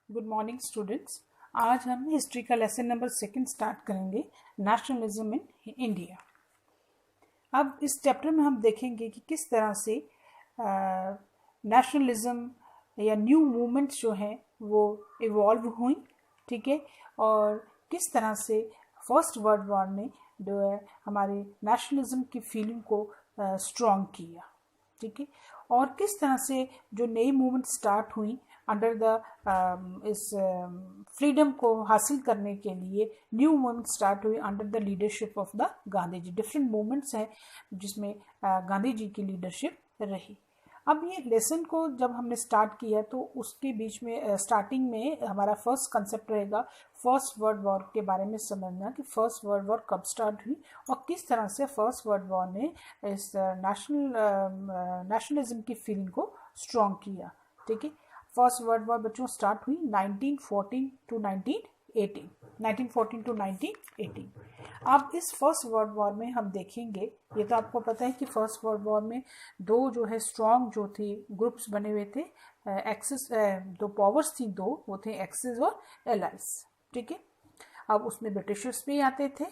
Good morning students. आज हम history का लेसन नंबर 2 स्टार्ट करेंगे, नेशनलिज्म इन इंडिया। अब इस चैप्टर में हम देखेंगे कि किस तरह से नेशनलिज्म या न्यू मूवमेंट्स जो हैं वो इवॉल्व हुई, ठीक है, और किस तरह से फर्स्ट वर्ल्ड वॉर ने जो है हमारे नेशनलिज्म की फीलिंग को स्ट्रॉन्ग किया, ठीक है, और किस तरह से जो नई मूवमेंट स्टार्ट हुई अंडर द इस फ्रीडम को हासिल करने के लिए न्यू मूवमेंट स्टार्ट हुई under the leadership of the Gandhi ji. Different movements हैं जिसमें गांधी जी की लीडरशिप रही। अब ये लेसन को जब हमने स्टार्ट किया तो उसके बीच में स्टार्टिंग में हमारा फर्स्ट कंसेप्ट रहेगा फर्स्ट वर्ल्ड वॉर के बारे में समझना कि फर्स्ट वर्ल्ड वॉर कब स्टार्ट हुई और किस तरह से फर्स्ट वर्ल्ड वॉर ने इस नेशनलिज्म की फीलिंग को स्ट्रॉन्ग किया, ठीक है। फर्स्ट वर्ल्ड वॉर बच्चों स्टार्ट हुई 1914 टू 1918। अब इस फर्स्ट वर्ल्ड वॉर में हम देखेंगे, ये तो आपको पता है कि फर्स्ट वर्ल्ड वॉर में दो जो है स्ट्रॉन्ग जो थी ग्रुप्स बने हुए थे, एक्सिस, दो पावर्स थी, दो वो थे एक्सिस और एलाइज, ठीक है। अब उसमें ब्रिटिशर्स भी आते थे,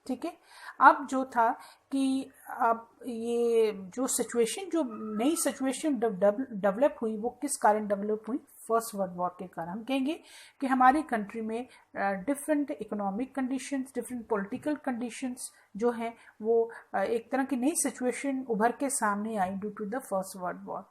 ठीक है। अब जो था कि अब ये जो सिचुएशन, जो नई सिचुएशन डेवलप हुई वो किस कारण डेवलप हुई? फर्स्ट वर्ल्ड वॉर के कारण। हम कहेंगे कि हमारी कंट्री में different economic conditions, different political conditions जो हैं वो एक तरह की नई सिचुएशन उभर के सामने आई due to the first world war.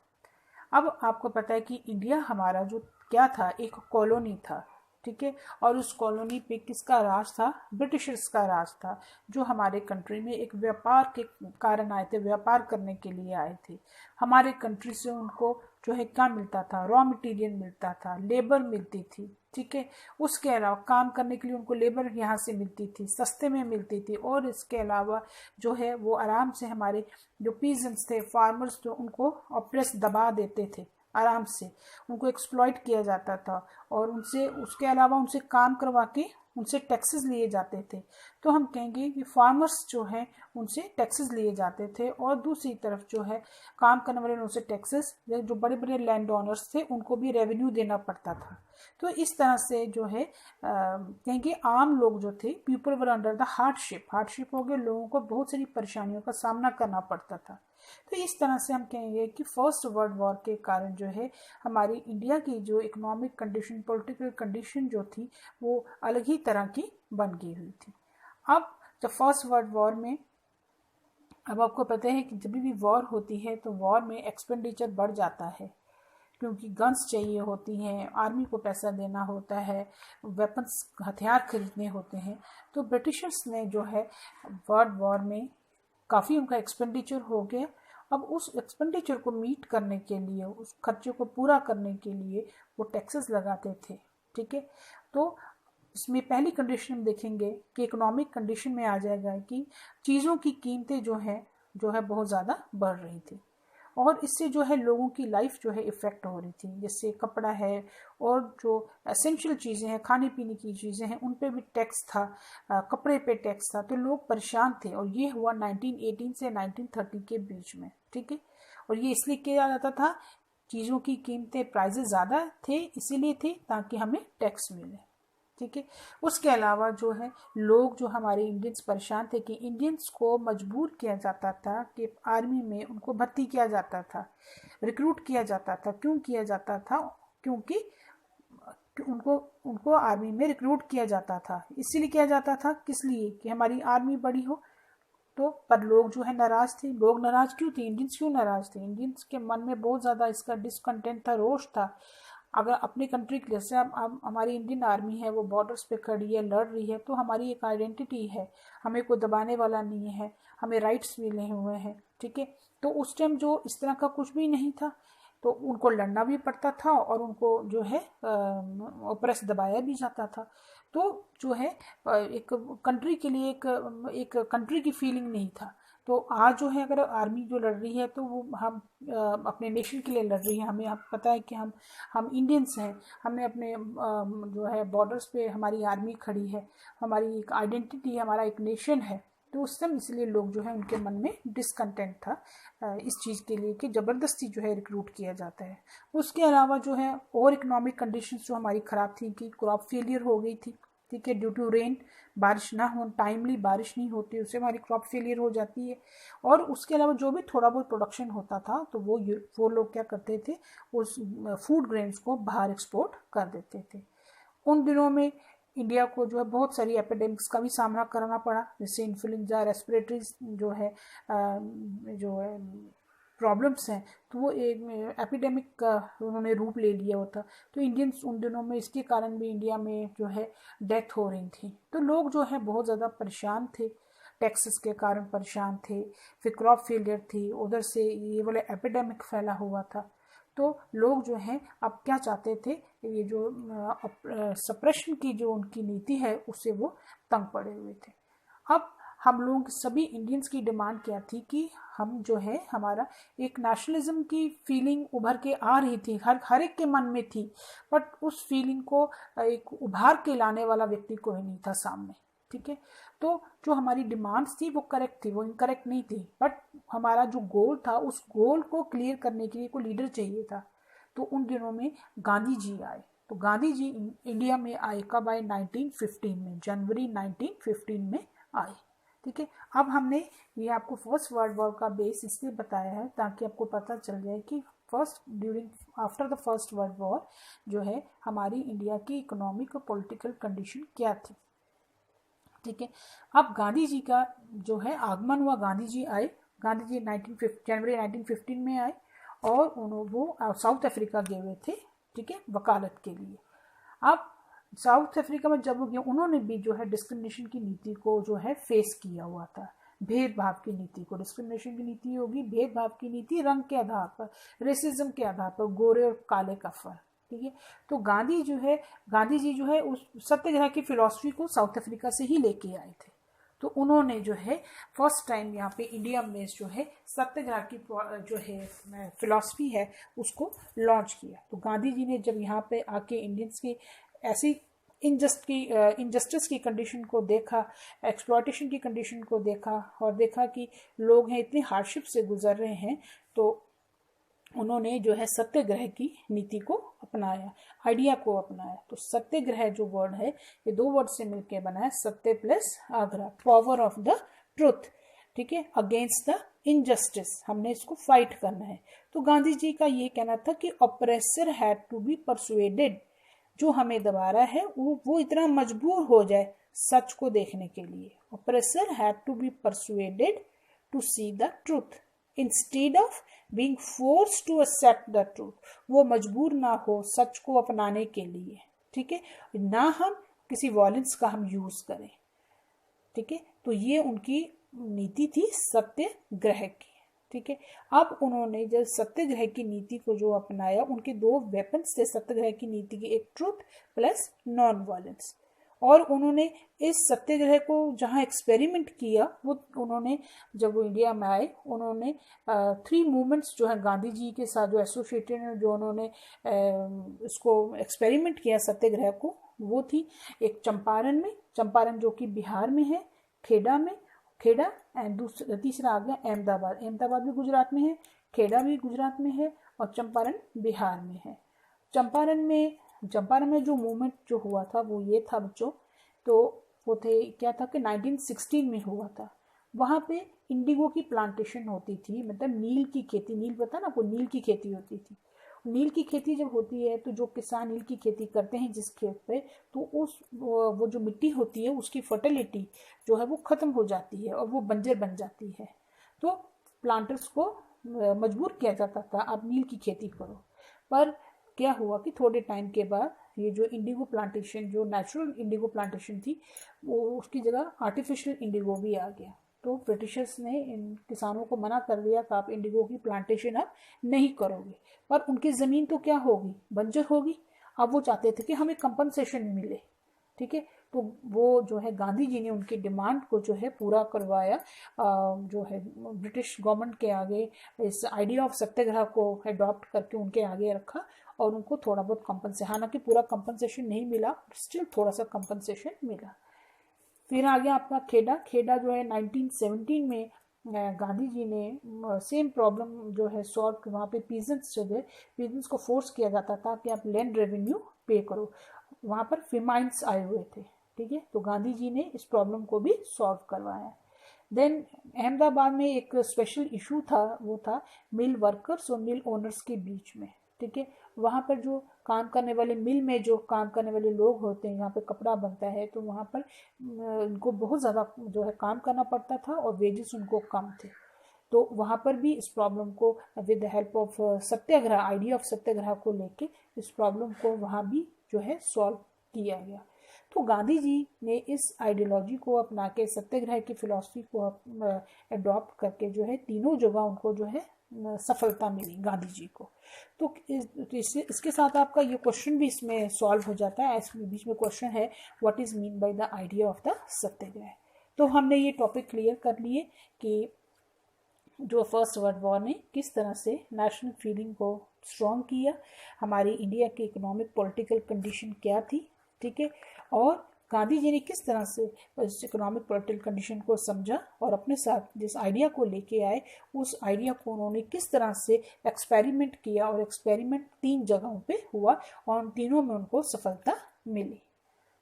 अब आपको पता है कि इंडिया हमारा जो क्या था, एक कॉलोनी था, ठीक है, और उस कॉलोनी पे किसका राज था? ब्रिटिशर्स का राज था, जो हमारे कंट्री में एक व्यापार के कारण आए थे, व्यापार करने के लिए आए थे। हमारे कंट्री से उनको जो है क्या मिलता था? रॉ मटेरियल मिलता था, लेबर मिलती थी, ठीक है। उसके अलावा काम करने के लिए उनको लेबर यहाँ से मिलती थी, सस्ते में मिलती थी, और इसके अलावा जो है वो आराम से हमारे जो पीजेंट्स थे, फार्मर्स थे, उनको ऑप्रेस दबा देते थे, आराम से उनको एक्सप्लॉइट किया जाता था और उनसे उसके अलावा उनसे काम करवा के उनसे टैक्सेस लिए जाते थे। तो हम कहेंगे कि फार्मर्स जो हैं उनसे टैक्सेस लिए जाते थे और दूसरी तरफ जो है काम करने वाले उनसे टैक्सेस, जो बड़े बड़े लैंड ओनर्स थे उनको भी रेवेन्यू देना पड़ता था। तो इस तरह से जो है कहेंगे आम लोग जो थे, people were under the hardship हो गए, लोगों को बहुत सारी परेशानियों का सामना करना पड़ता था। तो इस तरह से हम कहेंगे कि फर्स्ट वर्ल्ड वॉर के कारण जो है हमारी इंडिया की जो इकोनॉमिक कंडीशन, पॉलिटिकल कंडीशन जो थी वो अलग ही तरह की बन गई हुई थी। अब जब फर्स्ट वर्ल्ड वॉर में, अब आपको पता है कि जब भी वॉर होती है तो वॉर में एक्सपेंडिचर बढ़ जाता है, क्योंकि गन्स चाहिए होती हैं, आर्मी को पैसा देना होता है, वेपन्स, हथियार खरीदने होते हैं। तो ब्रिटिशर्स ने जो है वर्ल्ड वॉर में काफ़ी उनका एक्सपेंडिचर हो गया। अब उस एक्सपेंडिचर को मीट करने के लिए, उस खर्चे को पूरा करने के लिए वो टैक्सेस लगाते थे, ठीक है। तो इसमें पहली कंडीशन हम देखेंगे कि इकोनॉमिक कंडीशन में आ जाएगा कि चीज़ों की कीमतें जो है बहुत ज़्यादा बढ़ रही थी और इससे जो है लोगों की लाइफ जो है इफ़ेक्ट हो रही थी। जैसे कपड़ा है और जो एसेंशियल चीज़ें हैं, खाने पीने की चीज़ें हैं, उन पे भी टैक्स था, कपड़े पे टैक्स था, तो लोग परेशान थे। और ये हुआ 1918 से 1930 के बीच में, ठीक है। और ये इसलिए किया जाता था, चीज़ों की कीमतें, प्राइजेस ज़्यादा थे, इसीलिए थे ताकि हमें टैक्स मिले, ठीक है। उसके अलावा जो है लोग, जो हमारे इंडियंस परेशान थे कि इंडियंस को मजबूर किया जाता था कि आर्मी में उनको भर्ती किया जाता था, रिक्रूट किया जाता था। क्यों किया जाता था? क्योंकि उनको उनको आर्मी में रिक्रूट किया जाता था। इसीलिए किया जाता था, किस लिए? कि हमारी आर्मी बड़ी हो। तो पर लोग जो है नाराज थे। लोग नाराज क्यों थे? इंडियंस क्यों नाराज थे? इंडियंस के मन में बहुत ज़्यादा इसका डिसकंटेंट था, रोष था। अगर अपनी कंट्री के, जैसे अब हमारी इंडियन आर्मी है वो बॉर्डर्स पे खड़ी है, लड़ रही है, तो हमारी एक आइडेंटिटी है, हमें कोई दबाने वाला नहीं है, हमें राइट्स मिले हुए हैं, ठीक है। तो उस टाइम जो इस तरह का कुछ भी नहीं था, तो उनको लड़ना भी पड़ता था और उनको जो है ऑपरेस दबाया भी जाता था। तो जो है एक कंट्री के लिए एक कंट्री की फीलिंग नहीं था। तो आज जो है अगर आर्मी जो लड़ रही है तो वो हम अपने नेशन के लिए लड़ रही है। हमें पता है कि हम इंडियंस हैं, हमने अपने जो है बॉर्डर्स पे हमारी आर्मी खड़ी है, हमारी एक आइडेंटिटी है, हमारा एक नेशन है। तो उस समय इसलिए लोग जो है उनके मन में डिसकंटेंट था इस चीज़ के लिए कि ज़बरदस्ती जो है रिक्रूट किया जाता है। उसके अलावा जो है और इकोनॉमिक कंडीशंस जो हमारी ख़राब थी कि क्रॉप फेलियर हो गई थी, ठीक है, ड्यू टू रेन, बारिश ना हो, टाइमली बारिश नहीं होती, उससे हमारी क्रॉप फेलियर हो जाती है। और उसके अलावा जो भी थोड़ा बहुत प्रोडक्शन होता था तो वो लोग क्या करते थे, उस फूड ग्रेन्स को बाहर एक्सपोर्ट कर देते थे। उन दिनों में इंडिया को जो है बहुत सारी एपिडेमिक्स का भी सामना करना पड़ा, जैसे इन्फ्लुएंजा, रेस्पिरेटरी जो है प्रॉब्लम्स हैं, तो वो एक एपिडेमिक का उन्होंने रूप ले लिया होता। तो इंडियंस उन दिनों में इसके कारण भी इंडिया में जो है डेथ हो रही थी। तो लोग जो है बहुत ज़्यादा परेशान थे, टैक्सेस के कारण परेशान थे, फिर क्रॉप फेलियर थी, उधर से ये वाला एपिडेमिक फैला हुआ था। तो लोग जो हैं अब क्या चाहते थे, ये जो सप्रेशन की जो उनकी नीति है उससे वो तंग पड़े हुए थे। अब हम लोग सभी इंडियंस की डिमांड क्या थी कि हम जो है हमारा एक नेशनलिज्म की फीलिंग उभर के आ रही थी, हर एक के मन में थी, बट उस फीलिंग को एक उभार के लाने वाला व्यक्ति कोई नहीं था सामने, ठीक है। तो जो हमारी डिमांड्स थी वो करेक्ट थी, वो इनकरेक्ट नहीं थी, बट हमारा जो गोल था उस गोल को क्लियर करने के लिए कोई लीडर चाहिए था। तो उन दिनों में गांधी जी आए। तो गांधी जी इंडिया में आए कब आए? 1915 में, जनवरी 1915 में आए, ठीक है। अब हमने ये आपको फर्स्ट वर्ल्ड वॉर का बेस इसलिए बताया है ताकि आपको पता चल जाए कि after the first world war जो है हमारी इंडिया की इकोनॉमिक और पॉलिटिकल कंडीशन क्या थी, ठीक है। अब गांधी जी का जो है आगमन हुआ, गांधी जी आए। गांधी जी जनवरी 1915 में आए और वो साउथ अफ्रीका गए हुए थे, ठीक है, वकालत के लिए। अब साउथ अफ्रीका में जब उन्होंने भी जो है डिस्क्रिमिनेशन की नीति को जो है फेस किया हुआ था, भेदभाव की नीति को। डिस्क्रिमिनेशन की नीति होगी भेदभाव की नीति, रंग के आधार पर, रेसिज्म के आधार पर, गोरे और काले का फर्क, ठीक है। तो गांधी जी जो है उस सत्याग्रह की फिलॉसफी को साउथ अफ्रीका से ही लेके आए थे। तो उन्होंने जो है फर्स्ट टाइम यहाँ पे इंडिया में जो है सत्याग्रह की जो है फिलॉसफी है उसको लॉन्च किया। तो गांधी जी ने जब यहाँ पे आके इंडियंस की ऐसी इनजस्टिस की कंडीशन को देखा, एक्सप्लॉयटेशन की कंडीशन को देखा और देखा कि लोग हैं इतनी हार्डशिप से गुजर रहे हैं, तो उन्होंने जो है सत्याग्रह की नीति को अपनाया, आइडिया को अपनाया। तो सत्याग्रह जो वर्ड है ये दो वर्ड से मिलकर बना है, सत्य प्लस आग्रह, पावर ऑफ द ट्रुथ, ठीक है, अगेंस्ट द इनजस्टिस, हमने इसको फाइट करना है। तो गांधी जी का ये कहना था कि oppressor had to be persuaded, जो हमें दबा रहा है वो इतना मजबूर हो जाए सच को देखने के लिए। Oppressor had to be persuaded to see the truth instead of being force to accept the truth, वो मजबूर ना हो सच को अपनाने के लिए, ठीक है, ना हम किसी वॉयलेंस का हम यूज करें, ठीक है। तो ये उनकी नीति थी सत्याग्रह की, ठीक है। अब उन्होंने जब सत्याग्रह की नीति को जो अपनाया, उनके दो वेपन्स थे सत्याग्रह की नीति के, एक ट्रूथ प्लस नॉन वायलेंस। और उन्होंने इस सत्याग्रह को जहाँ एक्सपेरिमेंट किया, वो उन्होंने जब वो इंडिया में आए उन्होंने 3 मूवमेंट्स जो है गांधी जी के साथ जो एसोसिएटेड है, जो उन्होंने इसको एक्सपेरिमेंट किया सत्याग्रह को, वो थी एक चंपारण जो कि बिहार में है, खेड़ा एंड तीसरा आ गया अहमदाबाद भी गुजरात में है, खेड़ा भी गुजरात में है और चंपारण बिहार में है। चंपारण में जो मूवमेंट जो हुआ था वो ये था बच्चों, तो वो थे क्या था कि 1916 में हुआ था। वहाँ पे इंडिगो की प्लांटेशन होती थी, मतलब नील की खेती, नील पता ना, कोई नील की खेती होती थी। नील की खेती जब होती है तो जो किसान नील की खेती करते हैं जिस खेत पे, तो वो जो मिट्टी होती है उसकी फर्टिलिटी जो है वो ख़त्म हो जाती है और वो बंजर बन जाती है। तो प्लांटर्स को मजबूर किया जाता था आप नील की खेती करो। पर क्या हुआ कि थोड़े टाइम के बाद ये जो इंडिगो प्लांटेशन, जो नेचुरल इंडिगो प्लांटेशन थी, वो उसकी जगह आर्टिफिशियल इंडिगो भी आ गया। तो ब्रिटिशर्स ने इन किसानों को मना कर दिया कि आप इंडिगो की प्लांटेशन अब नहीं करोगे, पर उनकी ज़मीन तो क्या होगी, बंजर होगी। अब वो चाहते थे कि हमें कंपनसेशन मिले, ठीक है। तो वो जो है गांधी जी ने उनकी डिमांड को जो है पूरा करवाया, जो है ब्रिटिश गवर्नमेंट के आगे इस आइडिया ऑफ सत्याग्रह को अडॉप्ट करके उनके आगे रखा और उनको थोड़ा बहुत कंपनसेशन, हालांकि पूरा कंपनसेशन नहीं मिला, स्टिल थोड़ा सा कंपनसेशन मिला। फिर आ गया आपका खेड़ा। खेड़ा जो है 1917 में गांधी जी ने सेम प्रॉब्लम जो है सॉल्व, वहाँ पे पीजेंट्स जो है, पीजेंट्स को फोर्स किया जाता था कि आप लैंड रेवेन्यू पे करो। वहाँ पर फेमाइन्स आए हुए थे, ठीक है, तो गांधी जी ने इस प्रॉब्लम को भी सॉल्व करवाया। देन अहमदाबाद में एक स्पेशल इशू था, वो था मिल वर्कर्स और मिल ओनर्स के बीच में, ठीक है। वहाँ पर जो काम करने वाले, मिल में जो काम करने वाले लोग होते हैं, यहाँ पे कपड़ा बनता है, तो वहाँ पर उनको बहुत ज़्यादा जो है काम करना पड़ता था और वेजेस उनको कम थे। तो वहाँ पर भी इस प्रॉब्लम को with the help of satyagraha, idea of satyagraha को लेके इस प्रॉब्लम को वहाँ भी जो है सॉल्व किया गया। तो गांधी जी ने इस आइडियोलॉजी को अपना के, सत्याग्रह की फिलॉसफी को अडॉप्ट करके जो है तीनों जगह उनको जो है सफलता मिली गांधी जी को। तो इसके साथ आपका ये क्वेश्चन भी इसमें सॉल्व हो जाता है। इसमें बीच में क्वेश्चन है what is mean by the idea of the satyagraha. तो हमने ये टॉपिक क्लियर कर लिए कि जो फर्स्ट वर्ल्ड वॉर ने किस तरह से नेशनल फीलिंग को स्ट्रॉन्ग किया, हमारी इंडिया की इकोनॉमिक पॉलिटिकल कंडीशन क्या थी, ठीक है, और गांधी जी ने किस तरह से इस इकोनॉमिक पॉलिटिकल कंडीशन को समझा और अपने साथ जिस आइडिया को लेके आए उस आइडिया को उन्होंने किस तरह से एक्सपेरिमेंट किया, और एक्सपेरिमेंट 3 जगहों पे हुआ और उन तीनों में उनको सफलता मिली,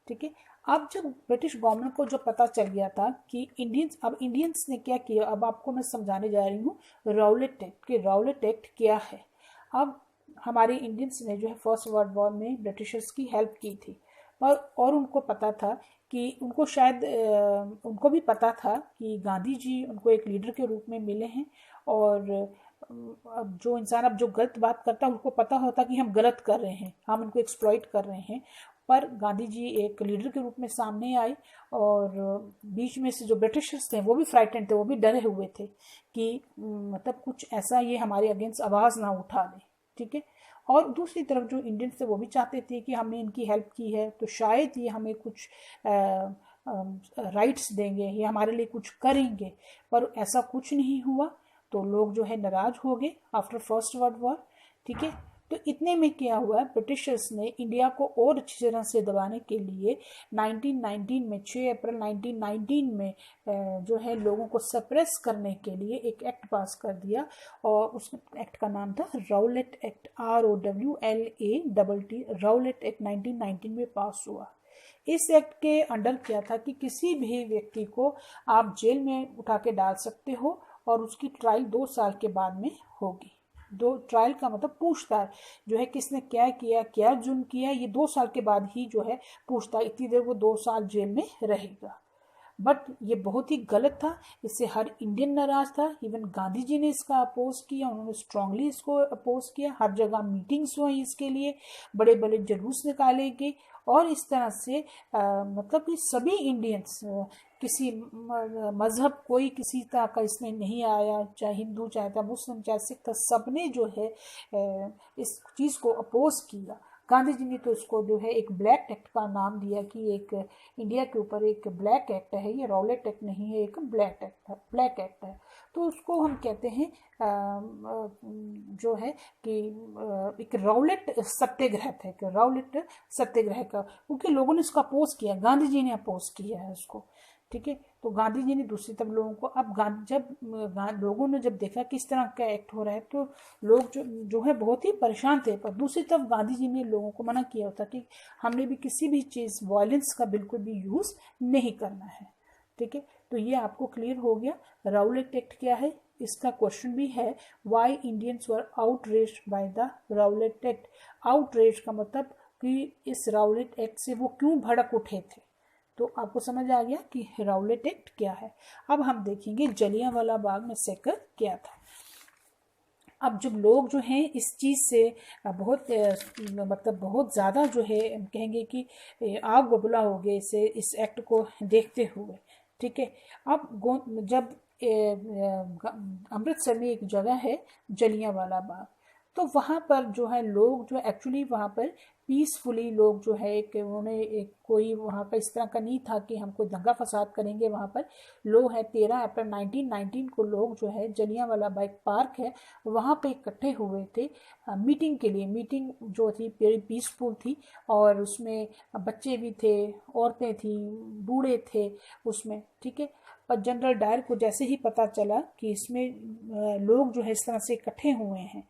ठीक है। अब जब ब्रिटिश गवर्नमेंट को जो पता चल गया था कि इंडियंस ने क्या किया, अब आपको मैं समझाने जा रही हूँ राउलेट एक्ट कि राउलेट एक्ट क्या है। अब हमारे इंडियंस ने जो है फर्स्ट वर्ल्ड वॉर में ब्रिटिशर्स की हेल्प की थी, और उनको पता था कि उनको शायद उनको भी पता था कि गांधी जी उनको एक लीडर के रूप में मिले हैं, और अब जो इंसान अब जो गलत बात करता है उनको पता होता कि हम गलत कर रहे हैं, हम उनको एक्सप्लॉइट कर रहे हैं, पर गांधी जी एक लीडर के रूप में सामने आए, और बीच में से जो ब्रिटिशर्स थे वो भी फ्राइटेंड थे, वो भी डरे हुए थे कि मतलब कुछ ऐसा ये हमारे अगेंस्ट आवाज़ ना उठा दे, ठीक है। और दूसरी तरफ जो इंडियंस थे वो भी चाहते थे कि हमने इनकी हेल्प की है तो शायद ये हमें कुछ राइट्स देंगे, ये हमारे लिए कुछ करेंगे, पर ऐसा कुछ नहीं हुआ। तो लोग जो है नाराज हो गए आफ्टर फर्स्ट वर्ल्ड वॉर, ठीक है। तो इतने में क्या हुआ, ब्रिटिशर्स ने इंडिया को और अच्छी तरह से दबाने के लिए 1919 में 6 अप्रैल 1919 में जो है लोगों को सप्रेस करने के लिए एक एक्ट पास कर दिया, और उस एक्ट का नाम था Rowlatt act, ROWLATT, Rowlatt act 1919 में पास हुआ। इस एक्ट के अंडर क्या था कि किसी भी व्यक्ति को आप जेल में उठा के डाल सकते हो, और उसकी ट्रायल 2 साल के बाद में होगी। ट्रायल का मतलब पूछताछ जो है किसने क्या किया, क्या जुर्म किया, ये 2 साल के बाद ही जो है पूछताछ, इतनी देर वो 2 साल जेल में रहेगा। बट ये बहुत ही गलत था, इससे हर इंडियन नाराज था। इवन गांधी जी ने इसका अपोज किया, उन्होंने स्ट्रांगली इसको अपोज किया, हर जगह मीटिंग्स हुई इसके लिए, बड़े बड़े जुलूस निकाले गए, और इस तरह से मतलब कि सभी इंडियंस, किसी मजहब कोई किसी तरह का इसमें नहीं आया, चाहे हिंदू चाहे मुस्लिम चाहे सिख, सबने जो है इस चीज़ को अपोज किया। गांधी जी ने तो इसको जो है एक ब्लैक एक्ट का नाम दिया कि एक इंडिया के ऊपर एक ब्लैक एक्ट है, ये रॉलेट एक्ट नहीं है, एक ब्लैक एक्ट है, ब्लैक एक्ट है। तो उसको हम कहते हैं जो है कि एक राउलेट सत्याग्रह था, एक राउलेट सत्याग्रह का, क्योंकि लोगों ने इसको अपोज किया, गांधी जी ने अपोज किया है उसको, ठीक है। तो गांधी जी ने दूसरी तरफ लोगों को, अब लोगों ने जब देखा किस तरह का एक्ट हो रहा है, तो लोग जो है बहुत ही परेशान थे, पर दूसरी तरफ गांधी जी ने लोगों को मना किया होता कि हमने भी किसी भी चीज़ वायलेंस का बिल्कुल भी यूज़ नहीं करना है, ठीक है। तो ये आपको क्लियर हो गया राउलेट एक्ट क्या है। इसका क्वेश्चन भी है why Indians were outraged by the Rowlatt act. Outrage का मतलब कि इस राउलेट एक्ट से वो क्यों भड़क उठे थे। तो आपको समझ आ गया कि राउलेट एक्ट क्या है। अब हम देखेंगे जलियांवाला बाग मैसेकर क्या था। अब जब लोग जो हैं इस चीज़ से बहुत मतलब बहुत ज़्यादा जो है कहेंगे कि आग बबूला हो गए इस एक्ट को देखते हुए, ठीक है। अब जब अमृतसर में एक जगह है जलियांवाला बाग, तो वहाँ पर जो है लोग जो एक्चुअली वहाँ पर पीसफुली लोग जो है कि उन्होंने एक कोई वहाँ पर इस तरह का नहीं था कि हम कोई दंगा फसाद करेंगे। वहाँ पर लोग है 13 अप्रैल 1919 को लोग जो है जलियांवाला बाग पार्क है वहाँ पे इकट्ठे हुए थे मीटिंग के लिए। मीटिंग जो थी वेरी पीसफुल थी और उसमें बच्चे भी थे, औरतें थी, बूढ़े थे उसमें, ठीक है। पर जनरल डायर को जैसे ही पता चला कि इसमें लोग जो है इस तरह से इकट्ठे हुए हैं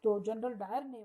तो जनरल डायर ने